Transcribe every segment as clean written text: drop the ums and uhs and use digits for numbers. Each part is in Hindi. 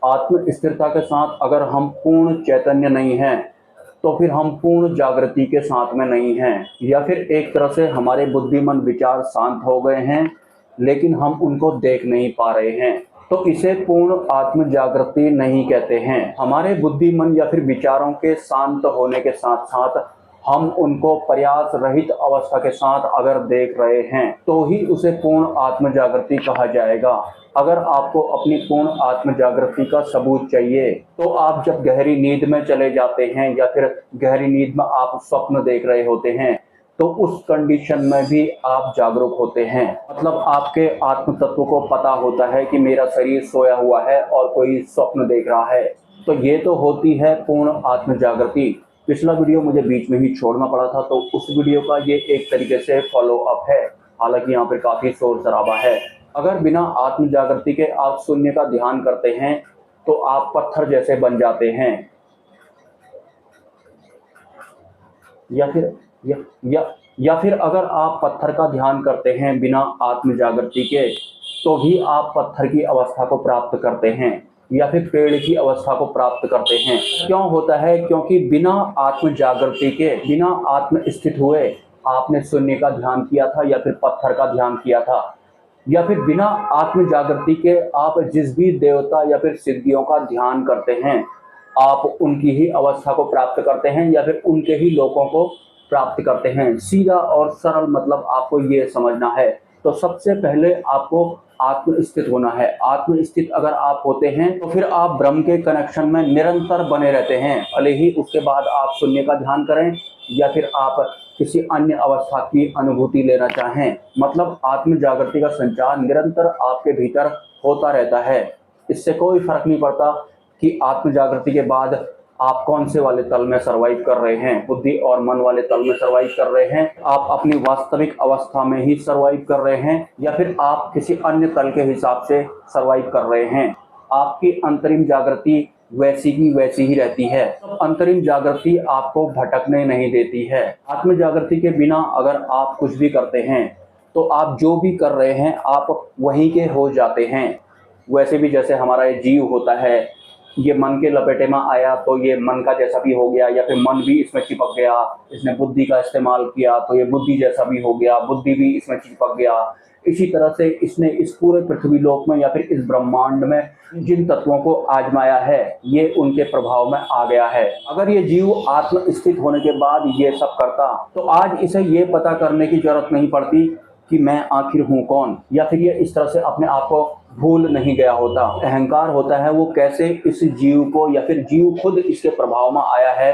आत्म स्थिरता के साथ अगर हम पूर्ण चैतन्य नहीं हैं, तो फिर हम पूर्ण जागृति के साथ में नहीं हैं, या फिर एक तरह से हमारे बुद्धिमान विचार शांत हो गए हैं लेकिन हम उनको देख नहीं पा रहे हैं, तो इसे पूर्ण आत्म जागृति नहीं कहते हैं। हमारे बुद्धिमान या फिर विचारों के शांत होने के साथ साथ हम उनको प्रयास रहित अवस्था के साथ अगर देख रहे हैं तो ही उसे पूर्ण आत्म जागृति कहा जाएगा। अगर आपको अपनी पूर्ण आत्म जागृति का सबूत चाहिए तो आप जब गहरी नींद में चले जाते हैं या फिर गहरी नींद में आप स्वप्न देख रहे होते हैं, तो उस कंडीशन में भी आप जागरूक होते हैं। मतलब आपके आत्म तत्व को पता होता है कि मेरा शरीर सोया हुआ है और कोई स्वप्न देख रहा है, तो ये तो होती है पूर्ण आत्म जागृति। पिछला वीडियो मुझे बीच में ही छोड़ना पड़ा था, तो उस वीडियो का ये एक तरीके से फॉलो अप है। हालांकि यहाँ पर काफी शोर शराबा है। अगर बिना आत्म जागृति के आप शून्य का ध्यान करते हैं तो आप पत्थर जैसे बन जाते हैं, या फिर या, या, या फिर अगर आप पत्थर का ध्यान करते हैं बिना आत्म जागृति के, तो भी आप पत्थर की अवस्था को प्राप्त करते हैं या फिर पेड़ की अवस्था को प्राप्त करते हैं। क्यों होता है? क्योंकि बिना आत्म जागृति के, बिना आत्म स्थित हुए आपने शून्य का ध्यान किया था या फिर पत्थर का ध्यान किया था, या फिर बिना आत्म जागृति के आप जिस भी देवता या फिर सिद्धियों का ध्यान करते हैं, आप उनकी ही अवस्था को प्राप्त करते हैं या फिर उनके ही लोगों को प्राप्त करते हैं। सीधा और सरल मतलब आपको ये समझना है। तो सबसे पहले आपको आत्मस्थित होना है। आत्मस्थित अगर आप होते हैं तो फिर आप ब्रह्म के कनेक्शन में निरंतर बने रहते हैं, भले ही उसके बाद आप शून्य का ध्यान करें या फिर आप किसी अन्य अवस्था की अनुभूति लेना चाहें। मतलब आत्म जागृति का संचार निरंतर आपके भीतर होता रहता है। इससे कोई फर्क नहीं पड़ता कि आत्म जागृति के बाद आप कौन से वाले तल में सर्वाइव कर रहे हैं, बुद्धि और मन वाले तल में सर्वाइव कर रहे हैं, आप अपनी वास्तविक अवस्था में ही सर्वाइव कर रहे हैं, या फिर आप किसी अन्य तल के हिसाब से सर्वाइव कर रहे हैं। आपकी अंतरिम जागृति वैसी की वैसी ही रहती है। अंतरिम जागृति आपको भटकने नहीं देती है। आत्म जागृति के बिना अगर आप कुछ भी करते हैं तो आप जो भी कर रहे हैं आप वहीं के हो जाते हैं। वैसे भी जैसे हमारा ये जीव होता है, ये मन के लपेटे में आया तो ये मन का जैसा भी हो गया, या फिर मन भी इसमें चिपक गया, इसने बुद्धि का इस्तेमाल किया तो ये बुद्धि जैसा भी हो गया, बुद्धि भी इसमें चिपक गया। इसी तरह से इसने इस पूरे पृथ्वी लोक में या फिर इस ब्रह्मांड में जिन तत्वों को आजमाया है, ये उनके प्रभाव में आ गया है। अगर ये जीव आत्म स्थित होने के बाद ये सब करता तो आज इसे ये पता करने की जरूरत नहीं पड़ती कि मैं आखिर हूं कौन, या फिर ये इस तरह से अपने आप को भूल नहीं गया होता। अहंकार होता है वो कैसे इस जीव को, या फिर जीव खुद इसके प्रभाव में आया है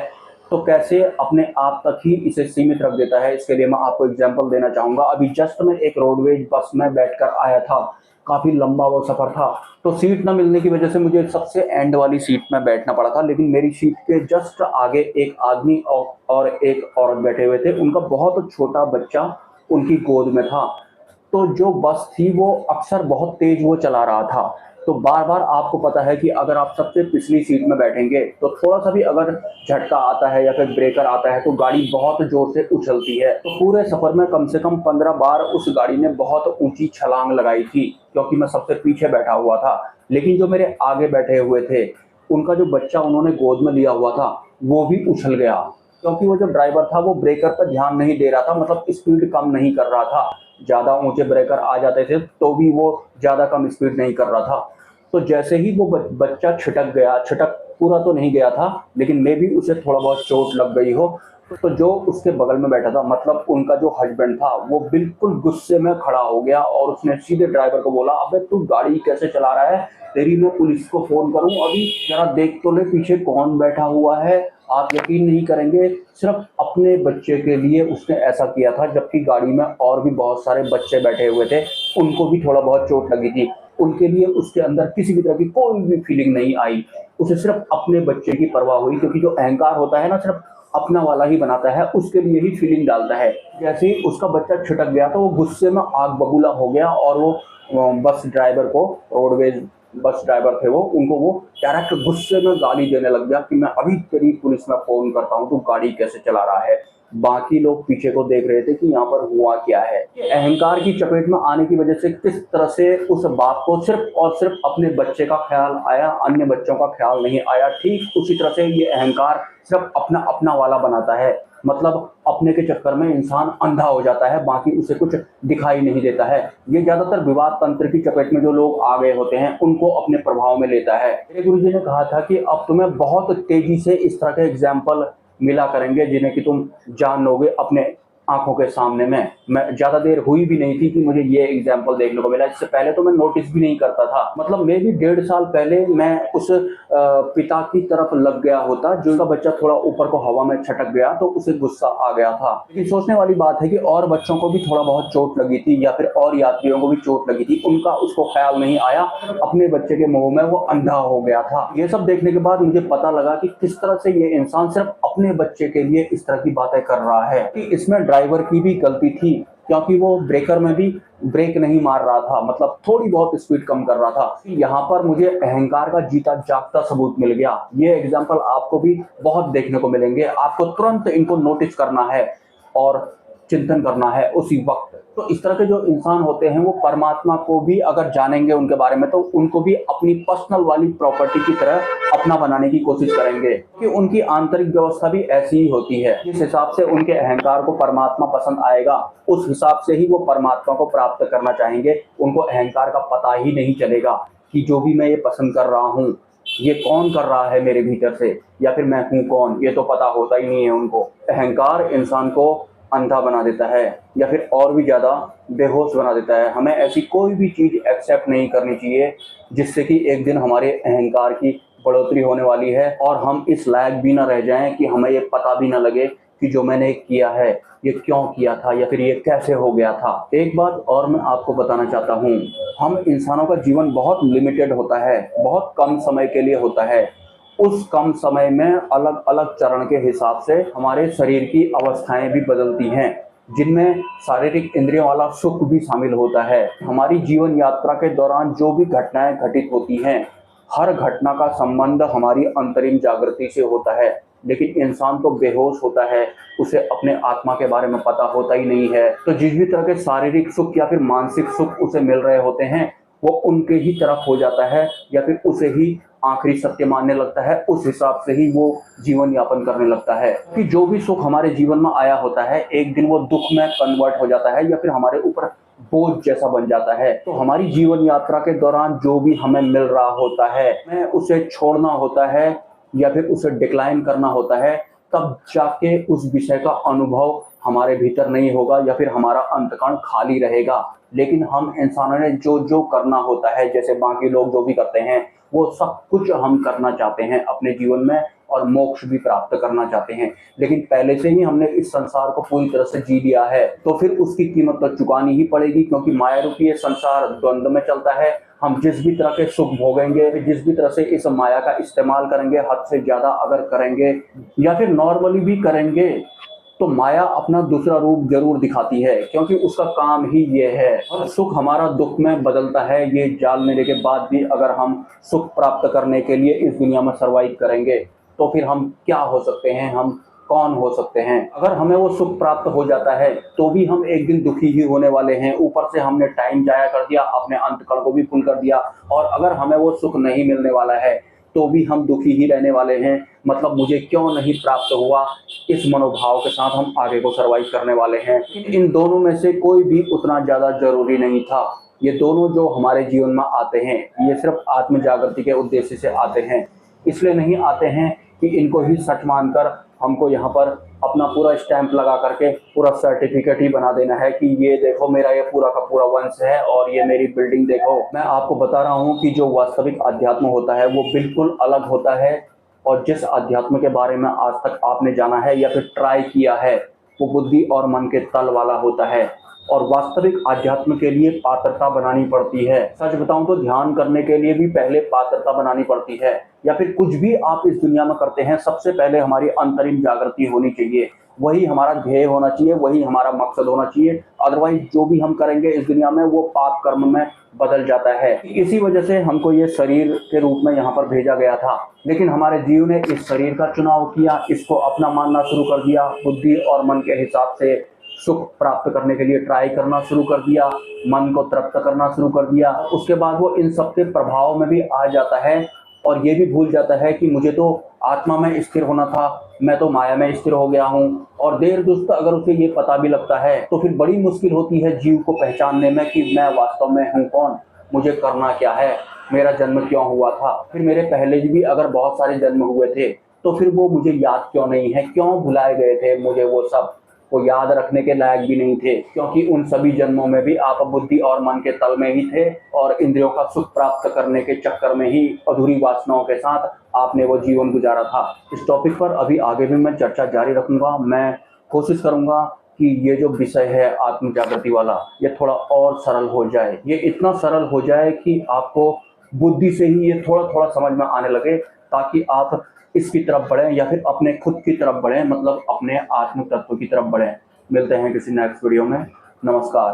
तो कैसे अपने आप तक ही इसे सीमित रख देता है। इसके लिए मैं आपको एग्जांपल देना चाहूंगा। अभी जस्ट मैं एक रोडवेज बस में बैठकर आया था, काफी लंबा वो सफर था, तो सीट न मिलने की वजह से मुझे सबसे एंड वाली सीट में बैठना पड़ा था। लेकिन मेरी सीट के जस्ट आगे एक आदमी और एक औरत बैठे हुए थे। उनका बहुत छोटा बच्चा उनकी गोद में था। तो जो बस थी वो अक्सर बहुत तेज वो चला रहा था, तो बार बार आपको पता है कि अगर आप सबसे पिछली सीट में बैठेंगे तो थोड़ा सा भी अगर झटका आता है या फिर ब्रेकर आता है तो गाड़ी बहुत जोर से उछलती है। तो पूरे सफर में कम से कम 15 बार उस गाड़ी ने बहुत ऊंची छलांग लगाई थी, क्योंकि मैं सबसे पीछे बैठा हुआ था। लेकिन जो मेरे आगे बैठे हुए थे, उनका जो बच्चा उन्होंने गोद में लिया हुआ था वो भी उछल गया, क्योंकि वो जो ड्राइवर था वो ब्रेकर पर ध्यान नहीं दे रहा था। मतलब स्पीड कम नहीं कर रहा था। ज्यादा ऊंचे ब्रेकर आ जाते थे तो भी वो ज्यादा कम स्पीड नहीं कर रहा था। तो जैसे ही वो बच्चा छिटक गया, छिटक पूरा तो नहीं गया था लेकिन मे भी उसे थोड़ा बहुत चोट लग गई हो, तो जो उसके बगल में बैठा था, मतलब उनका जो हस्बैंड था, वो बिल्कुल गुस्से में खड़ा हो गया और उसने सीधे ड्राइवर को बोला, अबे तू गाड़ी कैसे चला रहा है, तेरी मैं पुलिस को फोन करूं, अभी जरा देख तो ले पीछे कौन बैठा हुआ है। आप यकीन नहीं करेंगे, सिर्फ अपने बच्चे के लिए उसने ऐसा किया था, जबकि गाड़ी में और भी बहुत सारे बच्चे बैठे हुए थे, उनको भी थोड़ा बहुत चोट लगी थी। उनके लिए उसके अंदर किसी भी तरह की कोई भी फीलिंग नहीं आई। उसे सिर्फ अपने बच्चे की परवाह हुई, क्योंकि जो अहंकार होता है ना, सिर्फ अपना वाला ही बनाता है, उसके लिए ही फीलिंग डालता है। जैसे ही उसका बच्चा छिटक गया तो वो गुस्से में आग बबूला हो गया और वो बस ड्राइवर को, रोडवेज बस ड्राइवर थे वो, उनको वो डायरेक्ट गुस्से में गाली देने लग गया कि मैं अभी तेरी पुलिस में फोन करता हूँ, तू गाड़ी कैसे चला रहा है। बाकी लोग पीछे को देख रहे थे कि यहाँ पर हुआ क्या है। अहंकार की चपेट में आने की वजह से किस तरह से उस बाप को सिर्फ और सिर्फ अपने बच्चे का ख्याल आया, अन्य बच्चों का ख्याल नहीं आया। ठीक उसी तरह से ये अहंकार सिर्फ अपना अपना वाला बनाता है, मतलब अपने के चक्कर में इंसान अंधा हो जाता है, बाकी उसे कुछ दिखाई नहीं देता है। ये ज्यादातर विवाद तंत्र की चपेट में जो लोग आ गए होते हैं उनको अपने प्रभाव में लेता है। मेरे गुरुजी ने कहा था कि अब तुम्हें बहुत तेजी से इस तरह के एग्जाम्पल मिला करेंगे जिन्हें कि तुम जान लोगे अपने आंखों के सामने में। मैं ज्यादा देर हुई भी नहीं थी कि मुझे ये एग्जाम्पल देखने को मिला। इससे पहले तो मैं नोटिस भी नहीं करता था, मतलब मैं भी 1.5 साल पहले मैं उस पिता की तरफ लग गया होता जिसका बच्चा थोड़ा ऊपर को हवा में छटक गया तो उसे गुस्सा आ गया था। लेकिन सोचने वाली बात है कि और बच्चों को भी थोड़ा बहुत चोट लगी थी या फिर और यात्रियों को भी चोट लगी थी, उनका उसको ख्याल नहीं आया, अपने बच्चे के मुंह में वो अंधा हो गया था। ये सब देखने के बाद मुझे पता लगा कि किस तरह से ये इंसान सिर्फ अपने बच्चे के लिए इस तरह की बातें कर रहा है। कि इसमें ड्राइवर की भी गलती थी, क्योंकि वो ब्रेकर में भी ब्रेक नहीं मार रहा था, मतलब थोड़ी बहुत स्पीड कम कर रहा था। यहाँ पर मुझे अहंकार का जीता जागता सबूत मिल गया। ये एग्जाम्पल आपको भी बहुत देखने को मिलेंगे। आपको तुरंत इनको नोटिस करना है और चिंतन करना है उसी वक्त। तो इस तरह के जो इंसान होते हैं वो परमात्मा को भी अगर जानेंगे उनके बारे में तो उनको भी अपनी पर्सनल वाली प्रॉपर्टी की तरह अपना बनाने की कोशिश करेंगे, कि उनकी आंतरिक व्यवस्था भी ऐसी ही होती है। जिस हिसाब से उनके अहंकार को परमात्मा पसंद आएगा उस हिसाब से ही वो परमात्मा को प्राप्त करना चाहेंगे। उनको अहंकार का पता ही नहीं चलेगा कि जो भी मैं ये पसंद कर रहा हूँ ये कौन कर रहा है मेरे भीतर से, या फिर मैं हूँ कौन, ये तो पता होता ही नहीं है उनको। अहंकार इंसान को अंधा बना देता है या फिर और भी ज़्यादा बेहोश बना देता है। हमें ऐसी कोई भी चीज़ एक्सेप्ट नहीं करनी चाहिए जिससे कि एक दिन हमारे अहंकार की बढ़ोतरी होने वाली है और हम इस लायक भी ना रह जाएं कि हमें ये पता भी ना लगे कि जो मैंने किया है ये क्यों किया था या फिर ये कैसे हो गया था। एक बात और मैं आपको बताना चाहता हूँ, हम इंसानों का जीवन बहुत लिमिटेड होता है, बहुत कम समय के लिए होता है। उस कम समय में अलग अलग चरण के हिसाब से हमारे शरीर की अवस्थाएं भी बदलती हैं, जिनमें शारीरिक इंद्रियों वाला सुख भी शामिल होता है। हमारी जीवन यात्रा के दौरान जो भी घटनाएं घटित होती हैं, हर घटना का संबंध हमारी अंतरिम जागृति से होता है। लेकिन इंसान तो बेहोश होता है, उसे अपने आत्मा के बारे में पता होता ही नहीं है। तो जिस भी तरह के शारीरिक सुख या फिर मानसिक सुख उसे मिल रहे होते हैं वो उनके ही तरफ हो जाता है या फिर उसे ही आखिरी सत्य मानने लगता है, उस हिसाब से ही वो जीवन यापन करने लगता है। कि जो भी सुख हमारे जीवन में आया होता है एक दिन वो दुख में कन्वर्ट हो जाता है या फिर हमारे ऊपर बोझ जैसा बन जाता है। तो हमारी जीवन यात्रा के दौरान जो भी हमें मिल रहा होता है हमें उसे छोड़ना होता है या फिर उसे डिक्लाइन करना होता है, तब जाके उस विषय का अनुभव हमारे भीतर नहीं होगा या फिर हमारा अंतकरण खाली रहेगा। लेकिन हम इंसानों ने जो जो करना होता है, जैसे बाकी लोग जो भी करते हैं वो सब कुछ हम करना चाहते हैं अपने जीवन में और मोक्ष भी प्राप्त करना चाहते हैं। लेकिन पहले से ही हमने इस संसार को पूरी तरह से जी लिया है तो फिर उसकी कीमत तो चुकानी ही पड़ेगी, क्योंकि माया रूपी ये संसार द्वंद्व में चलता है। हम जिस भी तरह के सुख भोगेंगे, जिस भी तरह से इस माया का इस्तेमाल करेंगे, हद से ज्यादा अगर करेंगे या फिर नॉर्मली भी करेंगे तो माया अपना दूसरा रूप जरूर दिखाती है, क्योंकि उसका काम ही ये है। और सुख हमारा दुख में बदलता है। ये जान लेने के बाद भी अगर हम सुख प्राप्त करने के लिए इस दुनिया में सर्वाइव करेंगे तो फिर हम क्या हो सकते हैं, हम कौन हो सकते हैं। अगर हमें वो सुख प्राप्त हो जाता है तो भी हम एक दिन दुखी ही होने वाले हैं। ऊपर से हमने टाइम जाया कर दिया, अपने अंतकरण को भी फुल कर दिया। और अगर हमें वो सुख नहीं मिलने वाला है तो भी हम दुखी ही रहने वाले हैं। मतलब मुझे क्यों नहीं प्राप्त हुआ, इस मनोभाव के साथ हम आगे को सर्वाइव करने वाले हैं। इन दोनों में से कोई भी उतना ज्यादा जरूरी नहीं था। ये दोनों जो हमारे जीवन में आते हैं ये सिर्फ आत्म जागृति के उद्देश्य से आते हैं। इसलिए नहीं आते हैं कि इनको ही सच मानकर हमको यहाँ पर अपना पूरा स्टैंप लगा करके पूरा सर्टिफिकेट ही बना देना है कि ये देखो मेरा ये पूरा का पूरा वंश है और ये मेरी बिल्डिंग देखो। मैं आपको बता रहा हूँ कि जो वास्तविक अध्यात्म होता है वो बिल्कुल अलग होता है। और जिस अध्यात्म के बारे में आज तक आपने जाना है या फिर ट्राई किया है वो बुद्धि और मन के तल वाला होता है। और वास्तविक आध्यात्म के लिए पात्रता बनानी पड़ती है। सच बताऊं तो ध्यान करने के लिए भी पहले पात्रता बनानी पड़ती है, या फिर कुछ भी आप इस दुनिया में करते हैं सबसे पहले हमारी अंतरिम जागृति होनी चाहिए। वही हमारा ध्येय होना चाहिए, वही हमारा मकसद होना चाहिए। अदरवाइज जो भी हम करेंगे इस दुनिया में वो पाप कर्म में बदल जाता है। इसी वजह से हमको ये शरीर के रूप में यहाँ पर भेजा गया था, लेकिन हमारे जीव ने इस शरीर का चुनाव किया, इसको अपना मानना शुरू कर दिया, बुद्धि और मन के हिसाब से सुख प्राप्त करने के लिए ट्राई करना शुरू कर दिया, मन को तृप्त करना शुरू कर दिया। उसके बाद वो इन सब के प्रभाव में भी आ जाता है और ये भी भूल जाता है कि मुझे तो आत्मा में स्थिर होना था, मैं तो माया में स्थिर हो गया हूँ। और देर दुस्त अगर उसे ये पता भी लगता है तो फिर बड़ी मुश्किल होती है जीव को पहचानने में कि मैं वास्तव में हूँ कौन, मुझे करना क्या है, मेरा जन्म क्यों हुआ था, फिर मेरे पहले भी अगर बहुत सारे जन्म हुए थे तो फिर वो मुझे याद क्यों नहीं है, क्यों भुलाए गए थे मुझे वो सब, वो याद रखने के लायक भी नहीं थे, क्योंकि उन सभी जन्मों में भी आप बुद्धि और मन के तल में ही थे और इंद्रियों का सुख प्राप्त करने के चक्कर में ही अधूरी वासनाओं के साथ आपने वो जीवन गुजारा था। इस टॉपिक पर अभी आगे भी मैं चर्चा जारी रखूंगा। मैं कोशिश करूंगा कि ये जो विषय है आत्म जागृति वाला, ये थोड़ा और सरल हो जाए, ये इतना सरल हो जाए कि आपको बुद्धि से ही ये थोड़ा थोड़ा समझ में आने लगे, ताकि आप इसकी तरफ बढ़ें या फिर अपने खुद की तरफ बढ़ें, मतलब अपने आत्म तत्व की तरफ बढ़ें। मिलते हैं किसी नेक्स्ट वीडियो में। नमस्कार।